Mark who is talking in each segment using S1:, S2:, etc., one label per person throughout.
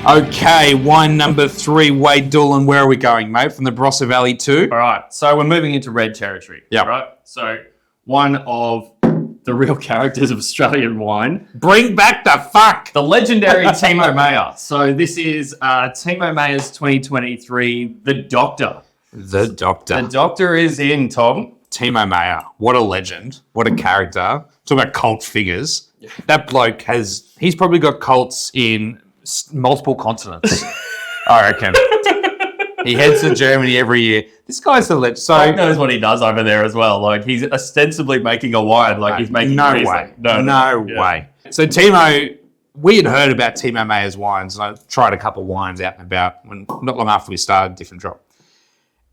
S1: Okay, wine number 3, Wade Doolan. Where are we going, mate? From the Barossa Valley to?
S2: All right, so we're moving into red territory.
S1: Yep.
S2: Right. So one of the real characters of Australian wine,
S1: Bring back the fuck!
S2: the legendary Timo Meyer. So this is Timo Meyer's 2023, The Doctor.
S1: The Doctor.
S2: The Doctor is in, Tom.
S1: Timo Meyer. What a legend. What a character. Talk about cult figures. That bloke he's probably got cults in multiple continents, I reckon. He heads to Germany every year. This guy's a legend. So
S2: He knows what he does over there as well. Like, he's ostensibly making a wine, like he's making
S1: no
S2: Riesling.
S1: way.
S2: No
S1: No way. So Timo, we had heard about Timo Meyer's wines, and I tried a couple of wines out and about not long after we started Different Drop.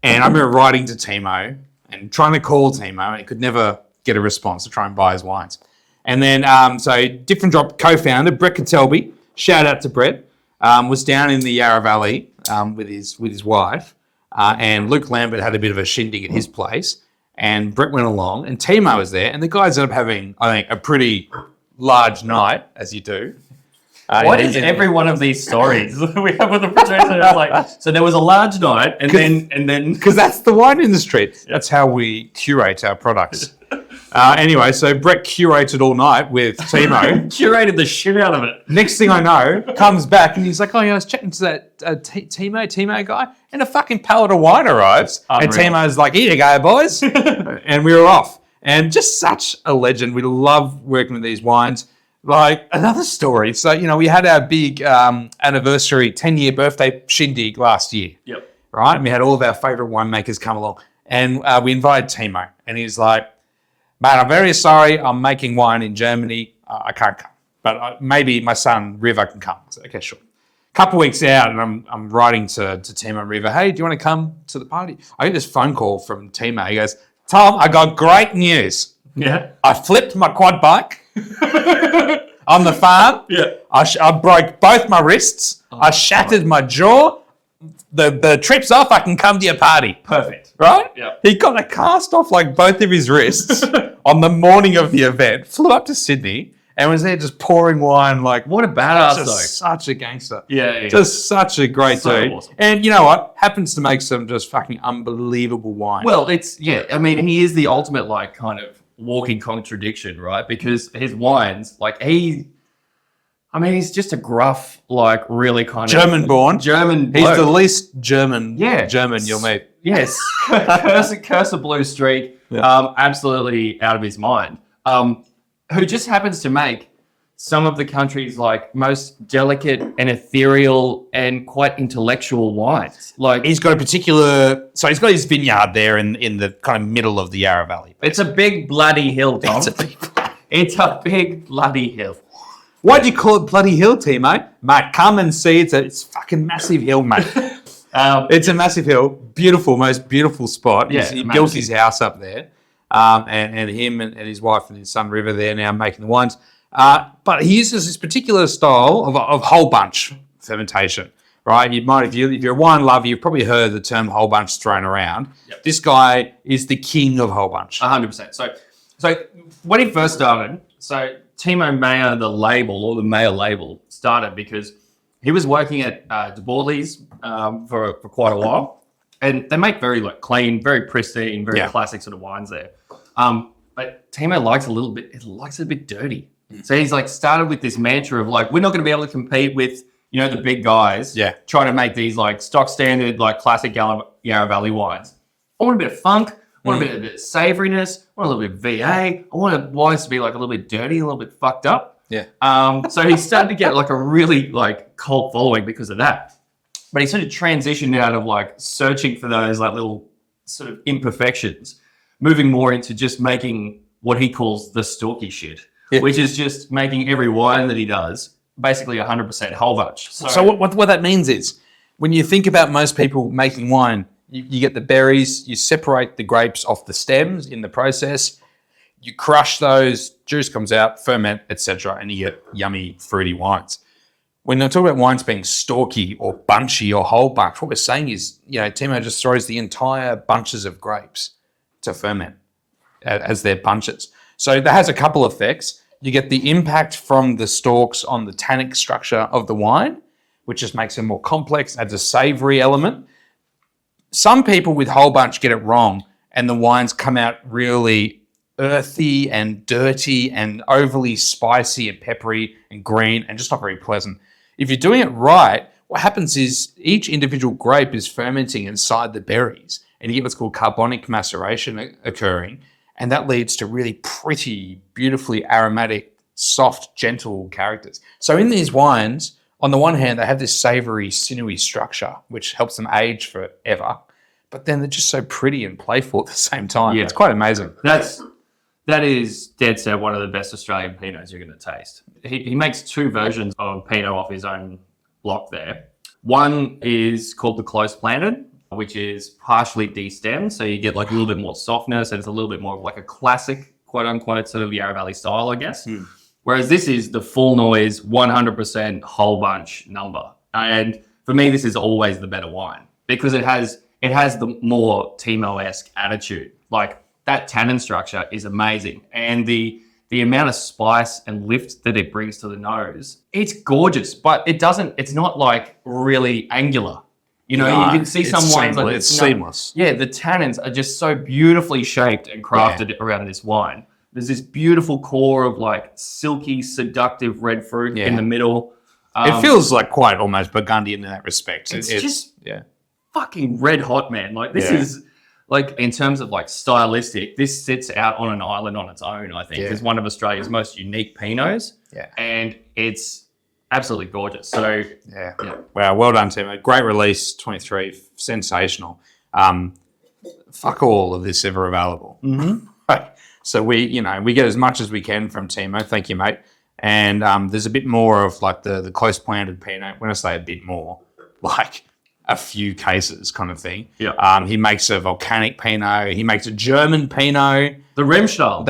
S1: And I remember writing to Timo and trying to call Timo, and he could never get a response to try and buy his wines. And then, so Different Drop co-founder, Brett Catelby, shout out to Brett, was down in the Yarra Valley with his wife, and Luke Lambert had a bit of a shindig at his place, and Brett went along, and Timo was there, and the guys ended up having, I think, a pretty large night, as you do.
S2: What is every one of these stories we have with the producer? It's like, so there was a large night, and then
S1: Because that's the wine industry. That's how we curate our products. Anyway, so Brett curated all night with Timo.
S2: curated the shit out of it.
S1: Next thing I know, comes back and he's like, "Oh yeah, I was chatting to that Timo guy, and a fucking pallet of wine arrives."
S2: Unreal.
S1: And Timo's like, "Here you go, boys," and we were off. And just such a legend. We love working with these wines. Like another story. So we had our big anniversary, 10-year birthday shindig last year.
S2: Yep.
S1: Right, and we had all of our favourite winemakers come along, and we invited Timo, and he's like, "Mate, I'm very sorry. I'm making wine in Germany. I can't come, but maybe my son River can come." I said, "Okay, sure." A couple of weeks out, and I'm writing to Timo and River. "Hey, do you want to come to the party?" I get this phone call from Timo. He goes, "Tom, I got great news.
S2: Yeah.
S1: I flipped my quad bike on the farm.
S2: Yeah.
S1: I broke both my wrists. I shattered my jaw. The trip's off. I can come to your party."
S2: Perfect.
S1: Right?
S2: Yeah.
S1: He got a cast off like both of his wrists on the morning of the event, flew up to Sydney, and was there just pouring wine like,
S2: What a badass though.
S1: just such a gangster.
S2: Yeah.
S1: Just such a great
S2: So
S1: dude.
S2: awesome.
S1: And you know what? Happens to make some just fucking unbelievable wine.
S2: Well, I mean, he is the ultimate like kind of walking contradiction, right? Because his wines, like he's just a gruff, like really kind of
S1: German-born.
S2: German.
S1: He's
S2: bloke.
S1: the least German
S2: Yeah.
S1: German you'll meet.
S2: Yes, curse a blue streak, absolutely out of his mind. Who just happens to make some of the country's like most delicate and ethereal and quite intellectual wines. Like
S1: He's got he's got his vineyard there in the kind of middle of the Yarra Valley.
S2: it's a big bloody hill, Tom.
S1: It's a big-
S2: It's a big bloody hill.
S1: Why'd you call it Bloody Hill, Timo? Mate, come and see. It's a fucking massive hill, mate. It's a massive hill. Beautiful, most beautiful spot.
S2: Yeah,
S1: He
S2: amazing.
S1: built his house up there. And him and his wife and his son River there now making the wines. But he uses this particular style of whole bunch fermentation, right? If you're a wine lover, you've probably heard the term whole bunch thrown around.
S2: Yep.
S1: This guy is the king of whole bunch.
S2: 100%. So when he first started, so Timo Meyer, the label or the Meyer label, started because he was working at De Borley's for quite a while, and they make very like clean, very pristine, very classic sort of wines there. But Timo likes it a bit dirty. So he's like started with this mantra of like, we're not going to be able to compete with the big guys.
S1: Yeah.
S2: Trying to make these like stock standard like classic Yarra Valley wines. I want a bit of funk. I want a bit of savouriness. I want a little bit of VA. I want wines to be like a little bit dirty, a little bit fucked up.
S1: Yeah.
S2: So he started to get like a really like cult following because of that. But he sort of transitioned out of like searching for those like little sort of imperfections, moving more into just making what he calls the stalky shit, which is just making every wine that he does basically 100% whole bunch.
S1: So what that means is when you think about most people making wine, you get the berries, you separate the grapes off the stems in the process, you crush those, juice comes out, ferment, etc., and you get yummy, fruity wines. When they're talking about wines being stalky or bunchy or whole bunch, what we're saying is, Timo just throws the entire bunches of grapes to ferment as their bunches. So that has a couple of effects. You get the impact from the stalks on the tannic structure of the wine, which just makes it more complex, adds a savory element. Some people with whole bunch get it wrong, and the wines come out really earthy and dirty and overly spicy and peppery and green and just not very pleasant. If you're doing it right, what happens is each individual grape is fermenting inside the berries, and you get what's called carbonic maceration occurring, and that leads to really pretty, beautifully aromatic, soft, gentle characters. So in these wines, on the one hand, they have this savory, sinewy structure, which helps them age forever, but then they're just so pretty and playful at the same time.
S2: Yeah.
S1: It's quite amazing.
S2: That is dead set one of the best Australian Pinots you're going to taste. He makes two versions of Pinot off his own block there. One is called the Close Planted, which is partially destemmed, so you get like a little bit more softness, and it's a little bit more of like a classic, quote unquote, sort of Yarra Valley style, I guess. Whereas this is the full noise, 100% whole bunch number. And for me, this is always the better wine because it has the more Timo-esque attitude. Like that tannin structure is amazing, and the amount of spice and lift that it brings to the nose, it's gorgeous. But it's not like really angular. You know, you can see some wines like
S1: it's seamless.
S2: Yeah, the tannins are just so beautifully shaped and crafted around this wine. There's this beautiful core of like silky, seductive red fruit in the middle.
S1: It feels like quite almost Burgundian in that respect.
S2: It's just fucking red hot, man. Like this is like in terms of like stylistic, this sits out on an island on its own. I think it's one of Australia's most unique Pinots. And it's absolutely gorgeous. So
S1: wow, well done, Timo. Great release, 23, sensational. Fuck all of this ever available. Right. So we get as much as we can from Timo. Thank you, mate. And there's a bit more of like the Close Planted Pinot. When I say a bit more, like a few cases kind of thing.
S2: Yeah.
S1: He makes a volcanic Pinot. He makes a German Pinot.
S2: The Remstahl.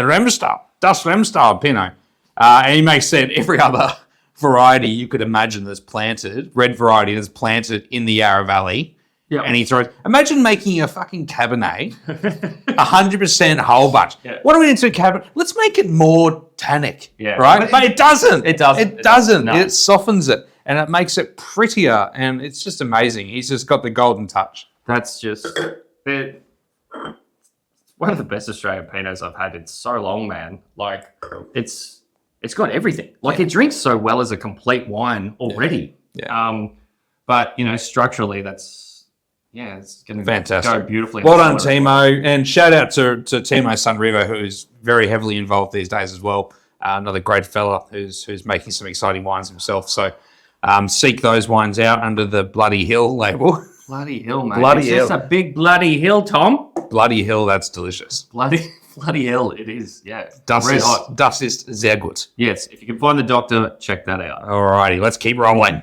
S1: Das Remstahl Pinot. And he makes every other variety you could imagine that's planted, red variety that's planted in the Yarra Valley.
S2: Yeah.
S1: And he throws, imagine making a fucking Cabernet, 100% whole bunch.
S2: Yeah.
S1: What do we need to do Cabernet? Let's make it more tannic,
S2: Yeah.
S1: right? But it doesn't.
S2: It doesn't.
S1: It doesn't.
S2: No.
S1: It softens it and it makes it prettier, and it's just amazing. He's just got the golden touch.
S2: That's just one of the best Australian Pinots I've had in so long, man. Like it's got everything. Like it drinks so well as a complete wine already. But structurally it's going to
S1: Fantastic.
S2: go beautifully.
S1: Well done, Timo. And shout out to Timo's son, River, who's very heavily involved these days as well. Another great fella who's making some exciting wines himself. So seek those wines out under the Bloody Hill label.
S2: Bloody Hill, mate.
S1: Bloody
S2: it's
S1: Hill.
S2: just a big bloody hill, Tom.
S1: Bloody Hill, that's delicious.
S2: Bloody Hill, it is. Yeah.
S1: Das
S2: Red
S1: ist,
S2: hot.
S1: das ist sehr gut.
S2: Yes, if you can find the doctor, check that out.
S1: Alrighty, let's keep rolling.